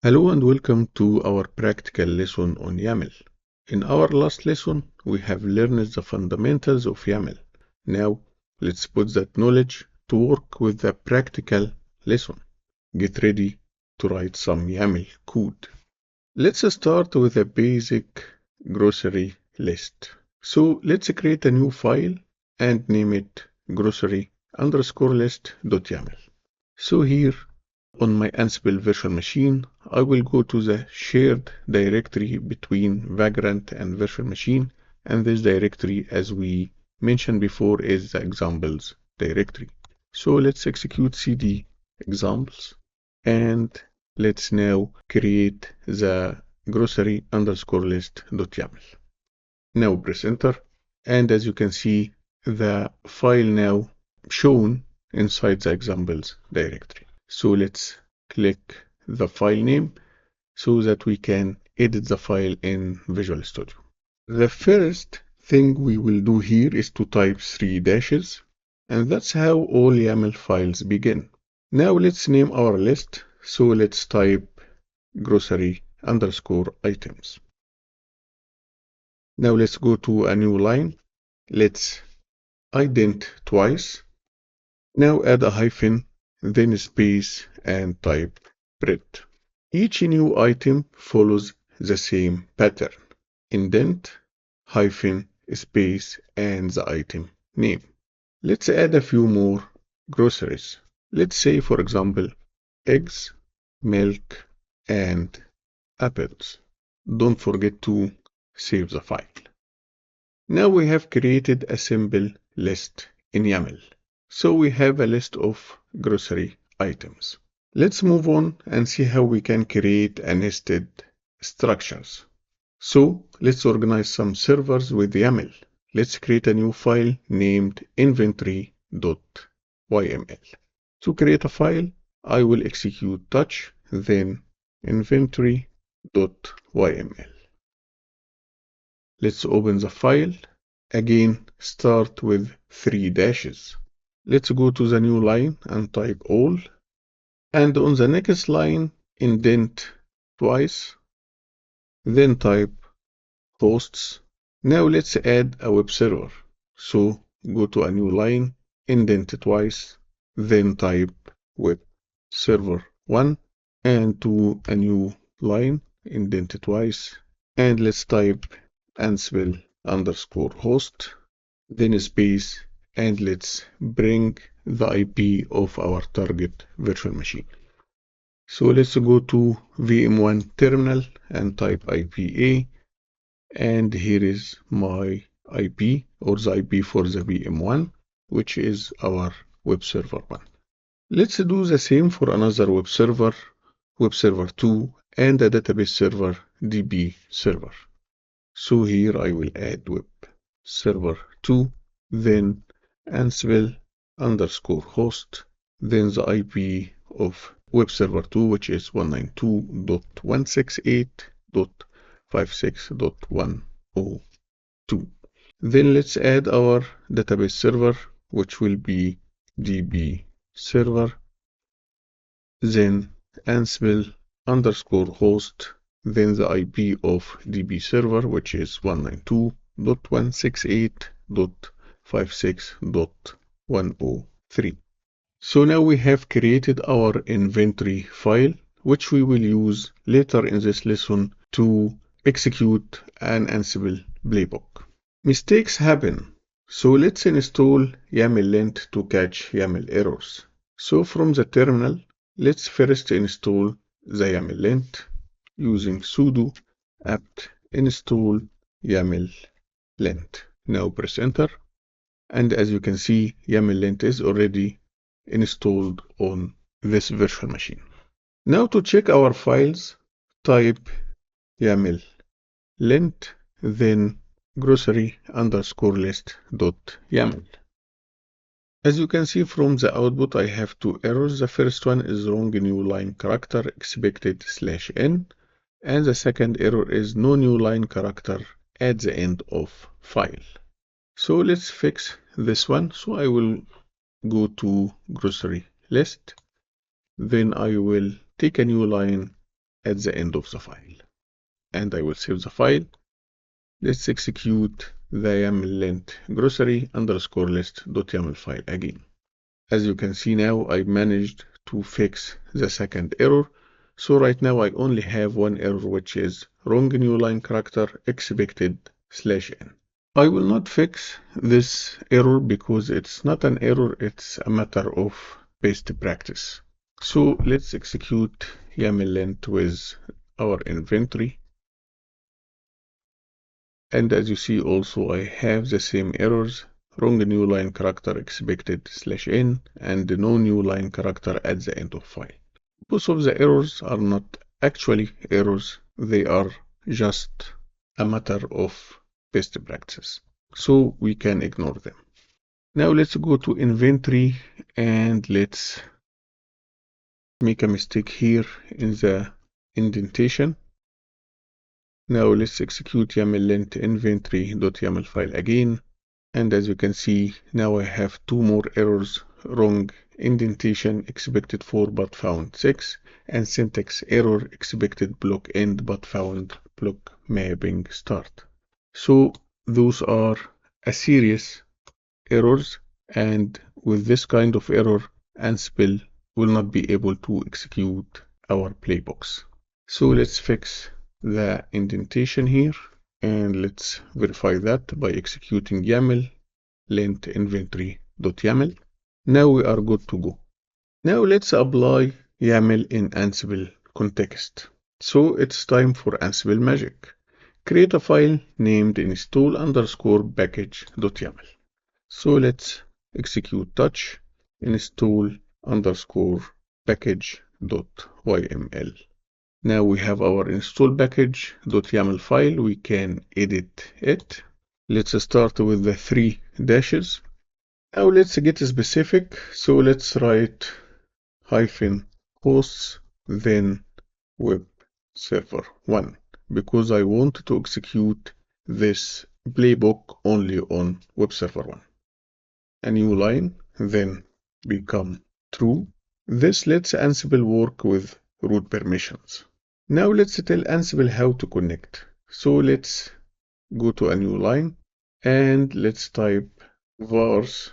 Hello and welcome to our practical lesson on YAML. In our last lesson, we have learned the fundamentals of YAML. Now, let's put that knowledge to work with the practical lesson. Get ready to write some YAML code. Let's start with a basic grocery list. So let's create a new file and name it grocery_list.yaml. So here on my Ansible virtual machine, I will go to the shared directory between Vagrant and virtual machine, and this directory, as we mentioned before, is the examples directory. So let's execute cd examples, and let's now create the grocery_list.yaml. Now press enter, and as you can see, the file now shown inside the examples directory. So let's click the file name so that we can edit the file in Visual Studio. The first thing we will do here is to type 3 dashes, and that's how all YAML files begin. Now let's name our list, so let's type grocery_items. Now let's go to a new line. Let's ident twice. Now add a hyphen, then space, and type print. Each new item follows the same pattern: indent, hyphen, space, and the item name. Let's add a few more groceries. Let's say, for example, eggs, milk, and apples. Don't forget to save the file. Now we have created a simple list in YAML. So we have a list of grocery items. Let's move on and see how we can create a nested structures. So let's organize some servers with YAML. Let's create a new file named inventory.yml. To create a file, I will execute touch, then inventory.yml. Let's open the file. Again, start with 3 dashes. Let's go to the new line and type all. And on the next line, indent twice. Then type hosts. Now let's add a web server. So go to a new line, indent twice, then type web server 1, and to a new line, indent twice, and let's type Ansible_host, then space, and let's bring the IP of our target virtual machine. So let's go to VM1 terminal and type IPA, and here is my IP, or the IP for the VM1, which is our web server 1. Let's do the same for another web server 2, and a database server, DB server. So here I will add web server 2, then Ansible_host, then the IP of web server 2, which is 192.168.56.102. Then let's add our database server, which will be DB server, then Ansible_host, then the IP of DB server, which is 192.168.56.103. So now we have created our inventory file, which we will use later in this lesson to execute an Ansible playbook. Mistakes happen, so let's install YAML lint to catch YAML errors. So from the terminal, let's first install the YAML lint using sudo apt install YAML lint. Now press enter, and as you can see, YAML lint is already installed on this virtual machine. Now to check our files, type YAML lint, then grocery_list.yaml. As you can see from the output, I have 2 errors. The first one is wrong new line character expected /n, and the second error is no new line character at the end of file. So let's fix this one. So I will go to grocery list, then I will take a new line at the end of the file. And I will save the file. Let's execute the YAML lint grocery underscore list.yaml file again. As you can see now, I managed to fix the second error. So right now I only have one error, which is wrong new line character expected /n. I will not fix this error because it's not an error, it's a matter of best practice. So let's execute YAML lint with our inventory. And as you see also, I have the same errors, wrong new line character expected /n, and no new line character at the end of file. Most of the errors are not actually errors, they are just a matter of best practice. So we can ignore them. Now let's go to inventory and let's make a mistake here in the indentation. Now let's execute YAML lint inventory.yaml file again. And as you can see, now I have two more errors, wrong indentation expected 4 but found 6, and syntax error expected block end but found block mapping start. So those are a series errors, and with this kind of error, Ansible will not be able to execute our playbooks. So let's fix the indentation here, and let's verify that by executing YAML lint inventory.yaml. Now we are good to go. Now let's apply YAML in Ansible context. So it's time for Ansible magic. Create a file named install underscore package.yaml. So let's execute touch install underscore package.yml. Now we have our install package.yaml file. We can edit it. Let's start with the 3 dashes. Now let's get specific. So let's write -hosts, then web server 1, because I want to execute this playbook only on web server 1. A new line, then become true. This lets Ansible work with root permissions. Now let's tell Ansible how to connect. So let's go to a new line and let's type vars,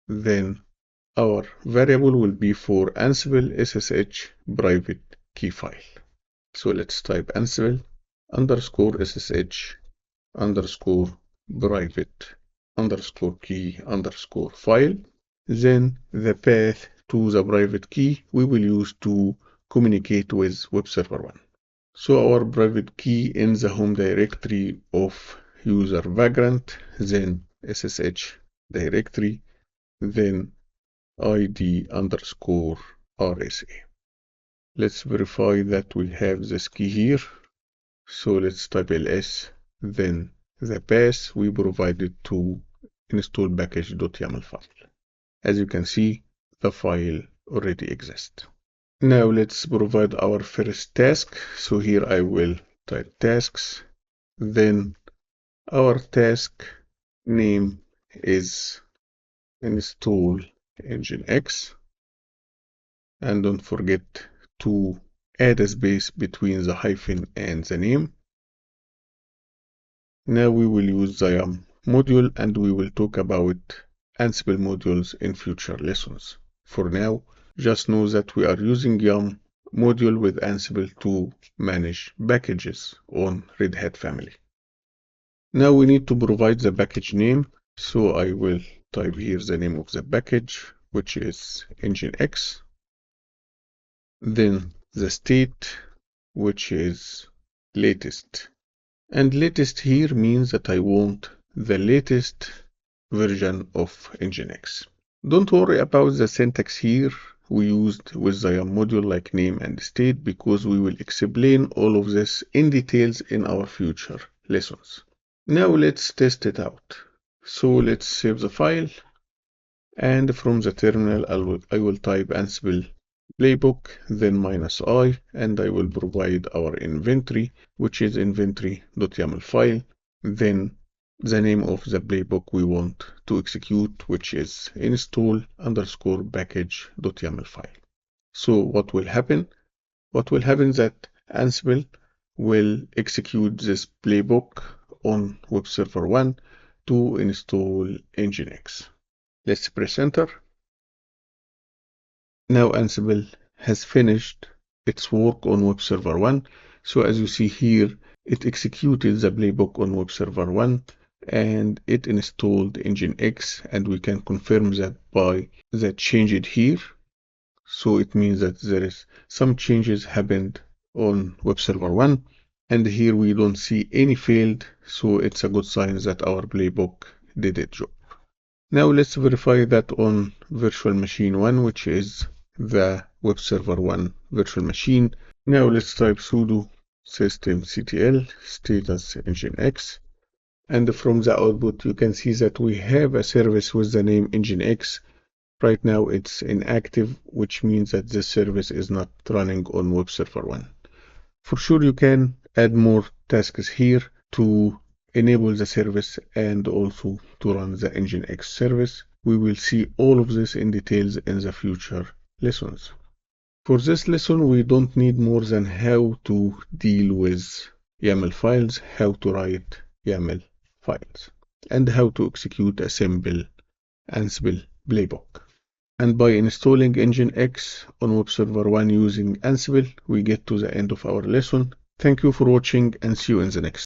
then our variable will be for Ansible SSH private key file. So let's type Ansible underscore SSH underscore private underscore key underscore file. Then the path to the private key we will use to communicate with web server 1. So our private key in the home directory of user vagrant, then SSH directory, then ID underscore RSA. Let's verify that we have this key here. So let's type ls, then the path we provided to install package.yaml file. As you can see, the file already exists. Now let's provide our first task. So here I will type tasks, then our task name is install nginx, and don't forget to add a space between the hyphen and the name. Now we will use the YAML module, and we will talk about Ansible modules in future lessons. For now, just know that we are using YAML module with Ansible to manage packages on Red Hat family. Now we need to provide the package name. So I will type here the name of the package, which is nginx. Then the state, which is latest. And latest here means that I want the latest version of nginx. Don't worry about the syntax here we used with the YAML module like name and state, because we will explain all of this in details in our future lessons. Now let's test it out. So let's save the file, and from the terminal I will type Ansible playbook, then -i, and I will provide our inventory, which is inventory.yaml file, then the name of the playbook we want to execute, which is install underscore package.yaml file. So what will happen? What will happen is that Ansible will execute this playbook on web server 1 to install Nginx. Let's press enter. Now Ansible has finished its work on web server 1. So as you see here, it executed the playbook on web server 1 and it installed Nginx, and we can confirm that by the change here. So it means that there is some changes happened on web server 1, and here we don't see any failed, so it's a good sign that our playbook did its job. Now let's verify that on virtual machine 1, which is the web server 1 virtual machine. Now let's type sudo systemctl status nginx, and from the output you can see that we have a service with the name nginx. Right now it's inactive, which means that this service is not running on web server 1. For sure you can add more tasks here to enable the service and also to run the Nginx service. We will see all of this in details in the future lessons. For this lesson, we don't need more than how to deal with YAML files, how to write YAML files, and how to execute a simple Ansible playbook. And by installing Nginx on web server 1 using Ansible, we get to the end of our lesson. Thank you for watching and see you in the next.